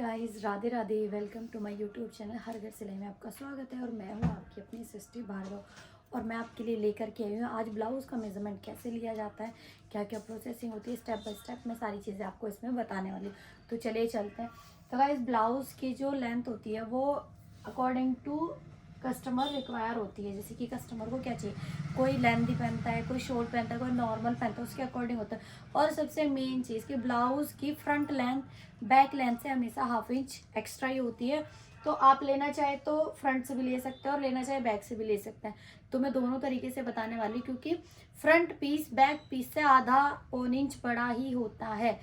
Guys, Radhe Radhe. Welcome to my YouTube channel हर घर सिलाई में आपका स्वागत है। और मैं हूँ आपकी अपनी सृष्टि भार्गव और मैं आपके लिए लेकर के आई हूँ आज ब्लाउज़ का मेज़रमेंट कैसे लिया जाता है, क्या क्या प्रोसेसिंग होती है, स्टेप बाय स्टेप मैं सारी चीज़ें आपको इसमें बताने वाली हूँ। तो चलिए चलते हैं। तो गाइस, ब्लाउज़ की जो लेंथ होती है वो अकॉर्डिंग टू कस्टमर रिक्वायर होती है। जैसे कि कस्टमर को क्या चाहिए, कोई लेंथी पहनता है, कोई शॉर्ट पहनता है, कोई नॉर्मल पहनता है, उसके अकॉर्डिंग होता है। और सबसे मेन चीज़ कि ब्लाउज़ की फ्रंट लेंथ बैक लेंथ से हमेशा ½ इंच एक्स्ट्रा ही होती है। तो आप लेना चाहे तो फ्रंट से भी ले सकते हैं और लेना चाहे बैक से भी ले सकते हैं। तो मैं दोनों तरीके से बताने वाली, क्योंकि फ्रंट पीस बैक पीस से ½ इंच बड़ा ही होता है।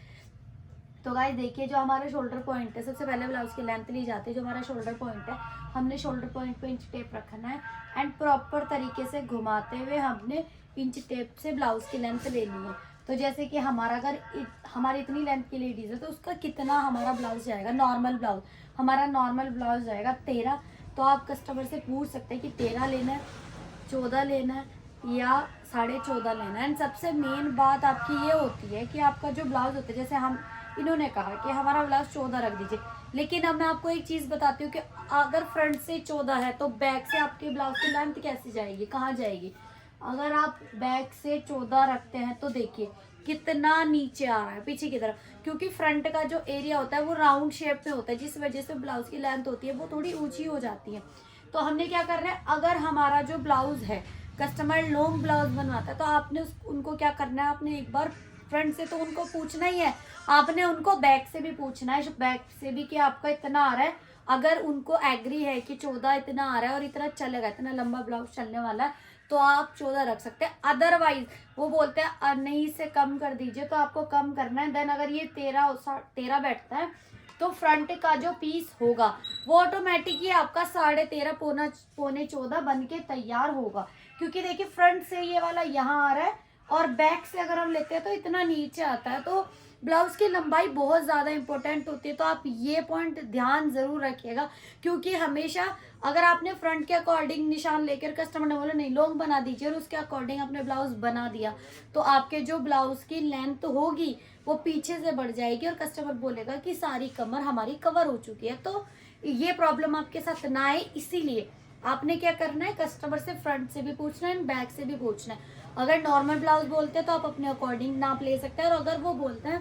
तो गाइस देखिए, जो हमारा शोल्डर पॉइंट है, सबसे पहले ब्लाउज की लेंथ ली जाती है। जो हमारा शोल्डर पॉइंट है, हमने शोल्डर पॉइंट पे इंच टेप रखना है एंड प्रॉपर तरीके से घुमाते हुए हमने इंच टेप से ब्लाउज की लेंथ लेनी है। तो जैसे कि हमारा अगर हमारी इतनी लेंथ की लेडीज है तो उसका कितना हमारा ब्लाउज जाएगा, नॉर्मल ब्लाउज हमारा नॉर्मल ब्लाउज जाएगा 13। तो आप कस्टमर से पूछ सकते हैं कि 13 लेना है, 14 लेना है या 14.5 लेना है। एंड सबसे मेन बात आपकी ये होती है कि आपका जो ब्लाउज होता है, जैसे हम इन्होंने कहा कि हमारा ब्लाउज 14 रख दीजिए, लेकिन अब मैं आपको एक चीज़ बताती हूँ कि अगर फ्रंट से 14 है तो बैक से आपके ब्लाउज की लेंथ कैसे जाएगी, कहाँ जाएगी। अगर आप बैक से 14 रखते हैं तो देखिए कितना नीचे आ रहा है पीछे की तरफ, क्योंकि फ्रंट का जो एरिया होता है वो राउंड शेप में होता है, जिस वजह से ब्लाउज की लेंथ होती है वो थोड़ी ऊंची हो जाती है। तो हमने क्या करना है, अगर हमारा जो ब्लाउज है कस्टमर लॉन्ग ब्लाउज बनवाता है तो आपने उनको क्या करना है, आपने एक बार फ्रंट से तो उनको पूछना ही है, आपने उनको बैक से भी पूछना है, बैक से भी कि आपका इतना आ रहा है। अगर उनको एग्री है कि 14 इतना आ रहा है और इतना चलेगा, इतना लंबा ब्लाउज चलने वाला है, तो आप 14 रख सकते हैं। अदरवाइज वो बोलते हैं नहीं से कम कर दीजिए, तो आपको कम करना है। देन अगर ये 13 बैठता है तो फ्रंट का जो पीस होगा वो ऑटोमेटिक ही आपका 13.5 पौने 14 बन के तैयार होगा। क्योंकि देखिए फ्रंट से ये वाला यहाँ आ रहा है और बैक से अगर हम लेते हैं तो इतना नीचे आता है। तो ब्लाउज की लंबाई बहुत ज़्यादा इंपॉर्टेंट होती है। तो आप ये पॉइंट ध्यान ज़रूर रखिएगा, क्योंकि हमेशा अगर आपने फ्रंट के अकॉर्डिंग निशान लेकर कस्टमर ने बोला नहीं लॉन्ग बना दीजिए और उसके अकॉर्डिंग आपने ब्लाउज बना दिया, तो आपके जो ब्लाउज की लेंथ होगी वो पीछे से बढ़ जाएगी और कस्टमर बोलेगा कि सारी कमर हमारी कवर हो चुकी है। तो ये प्रॉब्लम आपके साथ ना आए, इसीलिए आपने क्या करना है, कस्टमर से फ्रंट से भी पूछना है, बैक से भी पूछना है। अगर नॉर्मल ब्लाउज बोलते हैं तो आप अपने अकॉर्डिंग नाप ले सकते हैं, और अगर वो बोलते हैं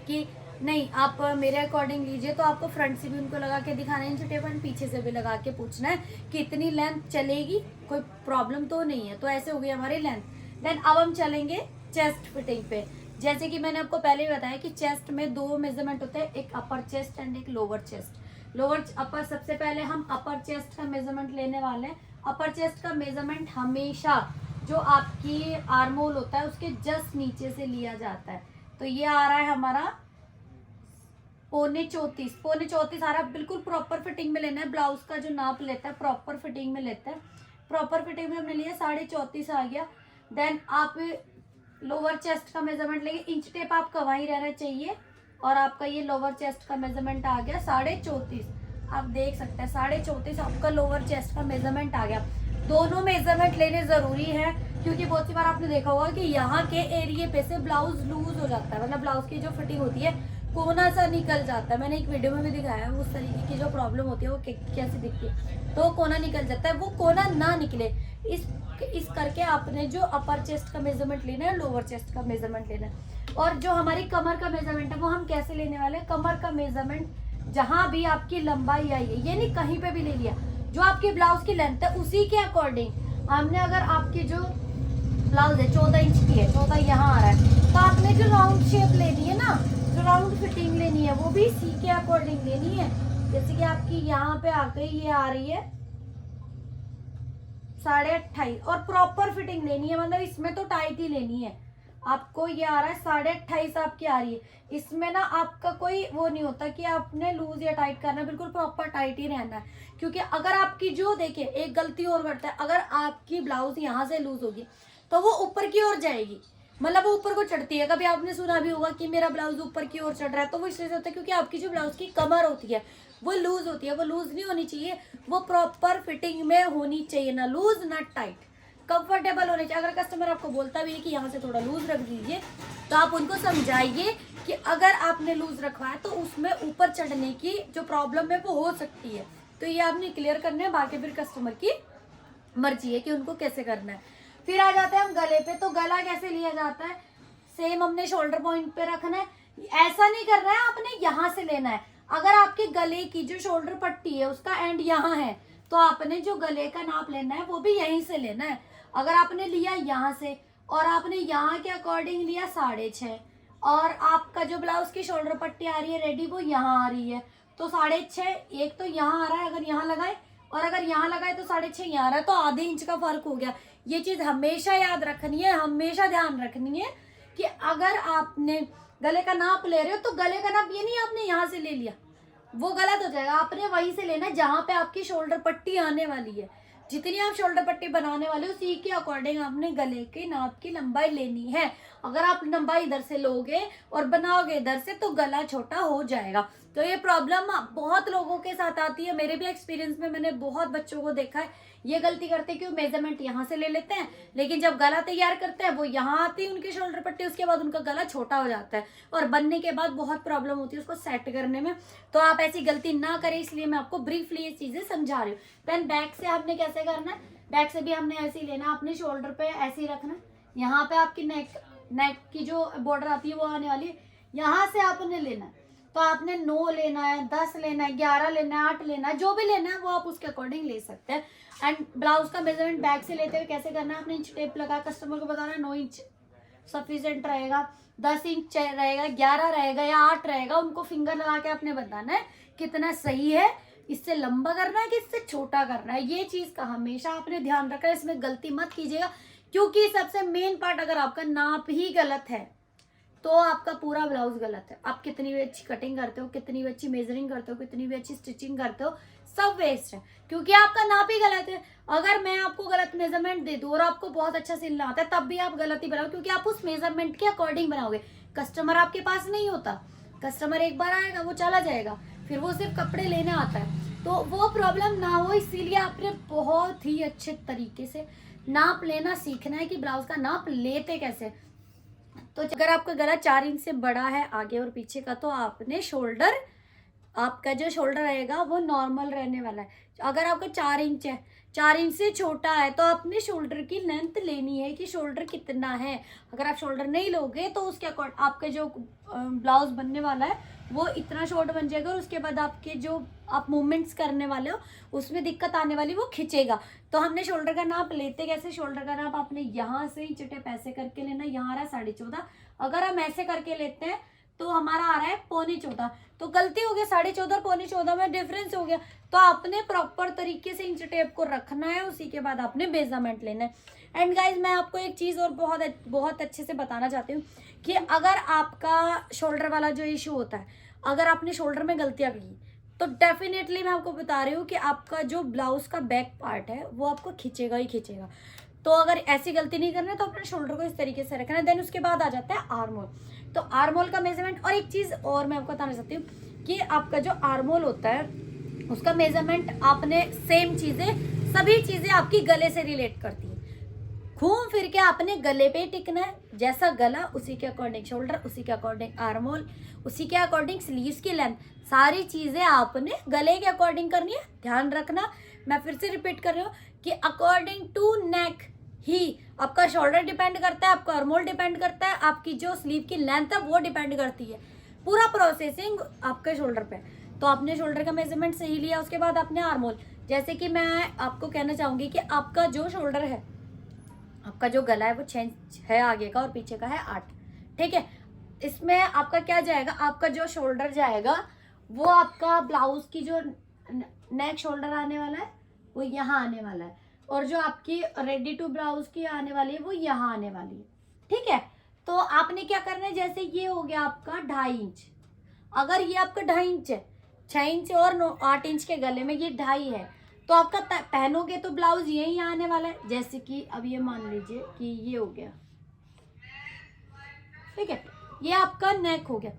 कि नहीं आप मेरे अकॉर्डिंग लीजिए, तो आपको फ्रंट से भी उनको लगा के दिखाना है इंच टेप एंड पीछे से भी लगा के पूछना है कि इतनी लेंथ चलेगी, कोई प्रॉब्लम तो नहीं है। तो ऐसे हो गई हमारी लेंथ। देन अब हम चलेंगे चेस्ट फिटिंग पे। जैसे कि मैंने आपको पहले ही बताया कि चेस्ट में 2 मेजरमेंट होते हैं, एक अपर चेस्ट एंड एक लोअर चेस्ट। लोअर अपर, सबसे पहले हम अपर चेस्ट का मेजरमेंट लेने वाले हैं। अपर चेस्ट का मेजरमेंट हमेशा जो आपकी आर्म होल होता है उसके जस्ट नीचे से लिया जाता है। तो ये आ रहा है हमारा पौने 34 आ रहा है। बिल्कुल प्रॉपर फिटिंग में लेना है। ब्लाउज का जो नाप लेता है प्रॉपर फिटिंग में लेता है। प्रॉपर फिटिंग में हमने लिया 34.5 आ गया। देन आप लोअर चेस्ट का मेजरमेंट लेंगे, इंच टेप आपका वहीं रहना चाहिए, और आपका ये लोअर चेस्ट का मेजरमेंट आ गया 34.5। आप देख सकते हैं 34.5 आपका लोअर चेस्ट का मेजरमेंट आ गया। दोनों मेजरमेंट लेने जरूरी है, क्योंकि बहुत सी बार आपने देखा होगा कि यहाँ के एरिए पे से ब्लाउज लूज हो जाता है, मतलब ब्लाउज की जो फिटिंग होती है कोना सा निकल जाता है। मैंने एक वीडियो में भी दिखाया है उस तरीके की जो प्रॉब्लम होती है वो कैसी दिखती है। तो कोना निकल जाता है, वो कोना ना निकले इस करके आपने जो अपर चेस्ट का मेजरमेंट लेना है, लोअर चेस्ट का मेजरमेंट लेना है। और जो हमारी कमर का मेजरमेंट है वो हम कैसे लेने वाले हैं, कमर का मेजरमेंट जहां भी आपकी लंबाई आई है, ये नहीं कहीं पे भी ले लिया, जो आपकी ब्लाउज की लेंथ है उसी के अकॉर्डिंग हमने, अगर आपकी जो ब्लाउज है 14 इंच की है, 14 यहाँ आ रहा है, तो आपने जो राउंड शेप लेनी है ना, जो राउंड फिटिंग लेनी है वो भी सी के अकॉर्डिंग लेनी है। जैसे कि आपकी यहाँ पे आ गई, ये आ रही है 28.5 और प्रॉपर फिटिंग लेनी है, मतलब इसमें तो टाइट ही लेनी है आपको। ये आ रहा है 28.5 आपकी आ रही है। इसमें ना आपका कोई वो नहीं होता कि आपने लूज या टाइट करना है, बिल्कुल प्रॉपर टाइट ही रहना है। क्योंकि अगर आपकी जो देखिए एक गलती और करता है, अगर आपकी ब्लाउज यहाँ से लूज होगी तो वो ऊपर की ओर जाएगी, मतलब वो ऊपर को चढ़ती है। कभी आपने सुना भी होगा कि मेरा ब्लाउज ऊपर की ओर चढ़ रहा है, तो वो इसलिए होता है क्योंकि आपकी जो ब्लाउज की कमर होती है वो लूज होती है। वो लूज नहीं होनी चाहिए, वो प्रॉपर फिटिंग में होनी चाहिए, ना लूज ना टाइट, कंफर्टेबल होने चाहिए। अगर कस्टमर आपको बोलता भी है कि यहाँ से थोड़ा लूज रख दीजिए, तो आप उनको समझाइए कि कि अगर आपने लूज रखवाया तो उसमें ऊपर चढ़ने की जो प्रॉब्लम है वो हो सकती है। तो ये आपने क्लियर करना है, बाकी फिर कस्टमर की मर्जी है कि उनको कैसे करना है। फिर आ जाते हैं हम गले पे। तो गला कैसे लिया जाता है, सेम हमने शोल्डर पॉइंट पे रखना है। ऐसा नहीं करना है आपने यहाँ से लेना है। अगर आपके गले की जो शोल्डर पट्टी है उसका एंड यहाँ है तो आपने जो गले का नाप लेना है वो भी यहीं से लेना है। अगर आपने लिया यहाँ से और आपने यहाँ के अकॉर्डिंग लिया 6.5 और आपका जो ब्लाउज की शोल्डर पट्टी आ रही है रेडी वो यहाँ आ रही है तो 6.5 एक तो यहाँ आ रहा है अगर यहाँ लगाए, और अगर यहाँ लगाए तो 6.5 यहाँ आ रहा है, तो आधे इंच का फर्क हो गया। ये चीज हमेशा याद रखनी है, हमेशा ध्यान रखनी है कि अगर आपने गले का नाप ले रहे हो तो गले का नाप ये नहीं आपने यहाँ से ले लिया, वो गलत हो जाएगा। आपने वहीं से लेना है जहाँ पे आपकी शोल्डर पट्टी आने वाली है। जितनी आप शोल्डर पट्टी बनाने वाले हो उसी के अकॉर्डिंग आपने गले के नाप की लंबाई लेनी है। अगर आप लंबाई इधर से लोगे और बनाओगे इधर से तो गला छोटा हो जाएगा। तो ये प्रॉब्लम बहुत लोगों के साथ आती है। मेरे भी एक्सपीरियंस में मैंने बहुत बच्चों को देखा है ये गलती करते कि वो मेजरमेंट यहाँ से ले लेते हैं, लेकिन जब गला तैयार करते हैं वो यहाँ आती है उनकी शोल्डर पट्टी, उसके बाद उनका गला छोटा हो जाता है और बनने के बाद बहुत प्रॉब्लम होती है उसको सेट करने में। तो आप ऐसी गलती ना करें, इसलिए मैं आपको ब्रीफली ये चीजें समझा रही हूँ। देन बैक से आपने कैसे करना है, बैक से भी हमने ऐसे ही लेना, अपने शोल्डर पे ऐसे ही रखना। यहाँ पे आपकी नेक की जो बॉर्डर आती है वो आने वाली है, यहाँ से आपने लेना है। तो आपने 9 लेना है, 10 लेना है, 11 लेना है, 8 लेना है, जो भी लेना है वो आप उसके अकॉर्डिंग ले सकते हैं। एंड ब्लाउज का मेजरमेंट बैक से लेते हुए कैसे करना है, आपने इंच टेप लगा कस्टमर को बताना है 9 इंच सफिशिएंट रहेगा, 10 इंच रहेगा, 11 रहेगा या 8 रहेगा, उनको फिंगर लगा के आपने बताना है कितना सही है, इससे लंबा करना है कि इससे छोटा करना है। ये चीज का हमेशा आपने ध्यान रखना है, इसमें गलती मत कीजिएगा, क्योंकि सबसे मेन पार्ट अगर आपका नाप ही गलत है तो आपका पूरा ब्लाउज गलत है। आप कितनी भी अच्छी कटिंग करते हो, कितनी भी अच्छी मेजरिंग करते हो, कितनी भी अच्छी स्टिचिंग करते हो, सब वेस्ट है, क्योंकि आपका नाप ही गलत है। अगर मैं आपको गलत मेजरमेंट दे दूं और आपको बहुत अच्छा सिलना आता है तब भी आप गलत ही बनाओ, क्योंकि आप उस मेजरमेंट के अकॉर्डिंग बनाओगे। कस्टमर आपके पास नहीं होता, कस्टमर एक बार आएगा वो चला जाएगा, फिर वो सिर्फ कपड़े लेने आता है, तो वो प्रॉब्लम ना हो इसीलिए आपने बहुत ही अच्छे तरीके से नाप लेना सीखना है कि ब्लाउज का नाप लेते कैसे। तो अगर आपका गला 4 इंच से बड़ा है आगे और पीछे का तो आपने शोल्डर, आपका जो शोल्डर रहेगा वो नॉर्मल रहने वाला है। अगर आपका 4 इंच है, 4 इंच से छोटा है तो अपने शोल्डर की लेंथ लेनी है कि शोल्डर कितना है। अगर आप शोल्डर नहीं लोगे तो उसके अकॉर्डिंग आपका जो ब्लाउज बनने वाला है वो इतना शॉर्ट बन जाएगा और उसके बाद आपके जो आप मूवमेंट्स करने वाले हो उसमें दिक्कत आने वाली, वो खिंचेगा। तो हमने शोल्डर का नाप लेते कैसे, शोल्डर का नाप आपने यहाँ से ही चिटे पैसे करके लेना, यहाँ आ रहा है 14.5, अगर हम ऐसे करके लेते हैं तो हमारा आ रहा है 14.25, तो गलती हो गया 14.5 और 14.25 में डिफरेंस हो गया। तो आपने प्रॉपर तरीके से इंच टेप को रखना है, उसी के बाद आपने मेजरमेंट लेना है। एंड गाइज मैं आपको एक चीज और बहुत अच्छे से बताना चाहती हूँ कि अगर आपका शोल्डर वाला जो इशू होता है, अगर आपने शोल्डर में गलतियां की तो डेफिनेटली मैं आपको बता रही हूँ कि आपका जो ब्लाउज का बैक पार्ट है वो आपको खींचेगा ही खींचेगा। तो अगर ऐसी गलती नहीं करना है तो अपने शोल्डर को इस तरीके से रखना है। देन उसके बाद आ जाता है आर्म होल। तो आर्म होल का मेजरमेंट, और एक चीज और मैं आपको बताना चाहती हूँ कि आपका जो आर्म होल होता है उसका मेजरमेंट आपने सेम चीजें, सभी चीजें आपकी गले से रिलेट करती है, घूम फिर के आपने गले पे टिकना है। जैसा गला उसी के अकॉर्डिंग शोल्डर, उसी के अकॉर्डिंग आर्म होल, उसी के अकॉर्डिंग स्लीव्स की लेंथ, सारी चीजें आपने गले के अकॉर्डिंग करनी है। ध्यान रखना, मैं फिर से रिपीट कर रही हूँ कि अकॉर्डिंग टू नेक ही आपका शोल्डर डिपेंड करता है, आपका आर्म होल डिपेंड करता है, आपकी जो स्लीव की लेंथ है वो डिपेंड करती है। पूरा प्रोसेसिंग आपके शोल्डर पे। तो आपने शोल्डर का मेजरमेंट सही लिया, उसके बाद आपने आर्म होल। जैसे कि मैं आपको कहना चाहूंगी कि आपका जो शोल्डर है, आपका जो गला है वो 6 है आगे का और पीछे का है 8, ठीक है। इसमें आपका क्या जाएगा, आपका जो शोल्डर जाएगा वो आपका ब्लाउज की जो नेक शोल्डर आने वाला है वो यहाँ आने वाला है, और जो आपकी रेडी टू ब्लाउज की आने वाली है वो यहाँ आने वाली है, ठीक है। तो आपने क्या करना है, जैसे ये हो गया आपका 2.5 इंच, अगर ये आपका 2.5 इंच है, 6 इंच और 8 इंच के गले में ये 2.5 है, तो आपका पहनोगे तो ब्लाउज यही आने वाला है। जैसे कि अब ये मान लीजिए कि ये हो गया, ठीक है, ये आपका नेक हो गया।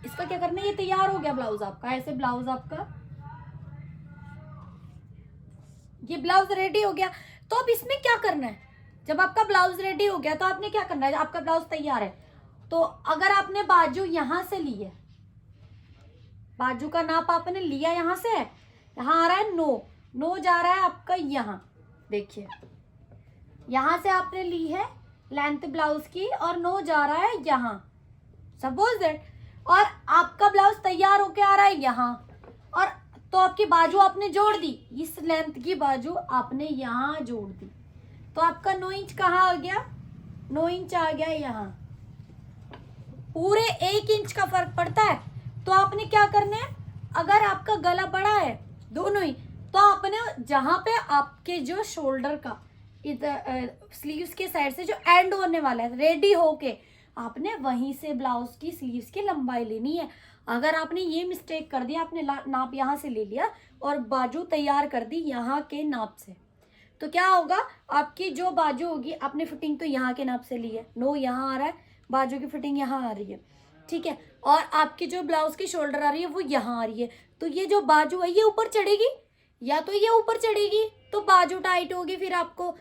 इसका क्या करना है, ये तैयार हो गया ब्लाउज आपका, ऐसे ब्लाउज आपका, ये ब्लाउज रेडी हो गया। तो अब इसमें क्या करना है, जब आपका ब्लाउज रेडी हो गया तो आपने क्या करना है, आपका ब्लाउज तैयार है, तो अगर आपने बाजू यहाँ से ली है, बाजू का नाप आपने लिया यहाँ से, यहाँ आ रहा है 9 जा रहा है आपका यहाँ, देखिए यहाँ से आपने ली है लेंथ ब्लाउज की और 9 जा रहा है यहाँ, सपोज दैट, और आपका ब्लाउज तैयार होके आ रहा है यहाँ, और तो आपकी बाजू आपने जोड़ दी, इस लेंथ की बाजू आपने यहाँ जोड़ दी, तो आपका 9 इंच कहाँ आ गया, 9 इंच आ गया यहाँ। पूरे 1 इंच का फर्क पड़ता है। तो आपने क्या करना है, अगर आपका गला बड़ा है दोनों ही, तो आपने जहां पे आपके जो शोल्डर का इधर स्लीव्स के साइड से जो एंड होने वाला है रेडी होके, आपने वहीं से ब्लाउज की स्लीव्स की लंबाई लेनी है। अगर आपने ये मिस्टेक कर दिया, आपने नाप यहाँ से ले लिया और बाजू तैयार कर दी यहाँ के नाप से, तो क्या होगा, आपकी जो बाजू होगी, आपने फिटिंग तो यहाँ के नाप से ली है, 9 यहाँ आ रहा है, बाजू की फिटिंग यहाँ आ रही है, ठीक है, और आपकी जो ब्लाउज की शोल्डर आ रही है वो यहाँ आ रही है, तो ये जो बाजू है ये ऊपर चढ़ेगी, या तो ये ऊपर चढ़ेगी तो बाजू टाइट होगी, फिर आपको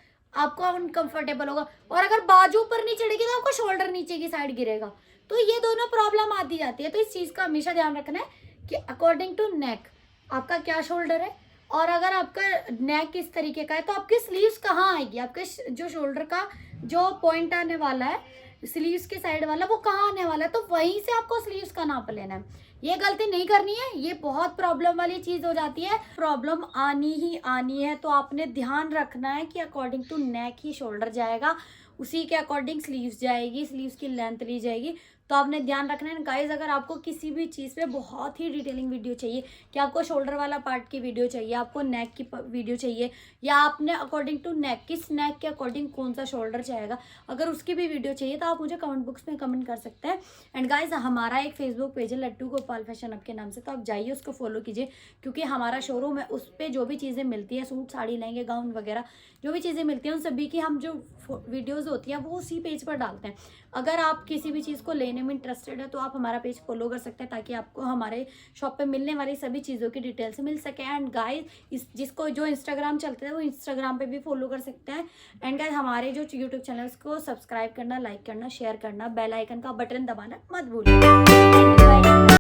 अनकंफर्टेबल होगा, और अगर बाजू ऊपर नहीं चढ़ेगी तो आपको शोल्डर नीचे की साइड गिरेगा, तो ये दोनों प्रॉब्लम आती जाती है। तो इस चीज़ का हमेशा ध्यान रखना है कि अकॉर्डिंग टू नेक आपका क्या शोल्डर है, और अगर आपका नेक इस तरीके का है तो आपकी स्लीव्स कहाँ आएगी, आपके जो शोल्डर का जो पॉइंट आने वाला है स्लीव्स के साइड वाला वो कहाँ आने वाला है, तो वहीं से आपको स्लीव्स का नाप लेना है। ये गलती नहीं करनी है, ये बहुत प्रॉब्लम वाली चीज हो जाती है, प्रॉब्लम आनी ही आनी है। तो आपने ध्यान रखना है कि अकॉर्डिंग टू नेक ही शोल्डर जाएगा, उसी के अकॉर्डिंग स्लीव्स जाएगी, स्लीव्स की लेंथ ली जाएगी। तो आपने ध्यान रखना है गाइज। अगर आपको किसी भी चीज़ पे बहुत ही डिटेलिंग वीडियो चाहिए, कि आपको शोल्डर वाला पार्ट की वीडियो चाहिए, आपको नेक की वीडियो चाहिए, या आपने अकॉर्डिंग टू नेक किस नेक के अकॉर्डिंग कौन सा शोल्डर जाएगा, अगर उसकी भी वीडियो चाहिए तो आप मुझे कमेंट बॉक्स में कमेंट कर सकते हैं। एंड गाइज हमारा एक फेसबुक पेज है लट्टू गोपाल फैशन अब के नाम से, तो आप जाइए उसको फॉलो कीजिए, क्योंकि हमारा शोरूम है, उस पर जो भी चीज़ें मिलती है, सूट साड़ी लहंगे गाउन वगैरह जो भी चीज़ें मिलती हैं, उन सभी की हम जो वीडियोज़ होती हैं वो उसी पेज पर डालते हैं। अगर आप किसी भी चीज़ को लेने में इंटरेस्टेड है तो आप हमारा पेज फॉलो कर सकते हैं, ताकि आपको हमारे शॉप पे मिलने वाली सभी चीज़ों की डिटेल्स मिल सके। एंड गाइस जिसको जो इंस्टाग्राम चलते हैं वो इंस्टाग्राम पे भी फॉलो कर सकते हैं। एंड गाइस हमारे जो यूट्यूब चैनल उसको सब्सक्राइब करना, लाइक करना, शेयर करना, बेल आइकन का बटन दबाना मत भूलिए।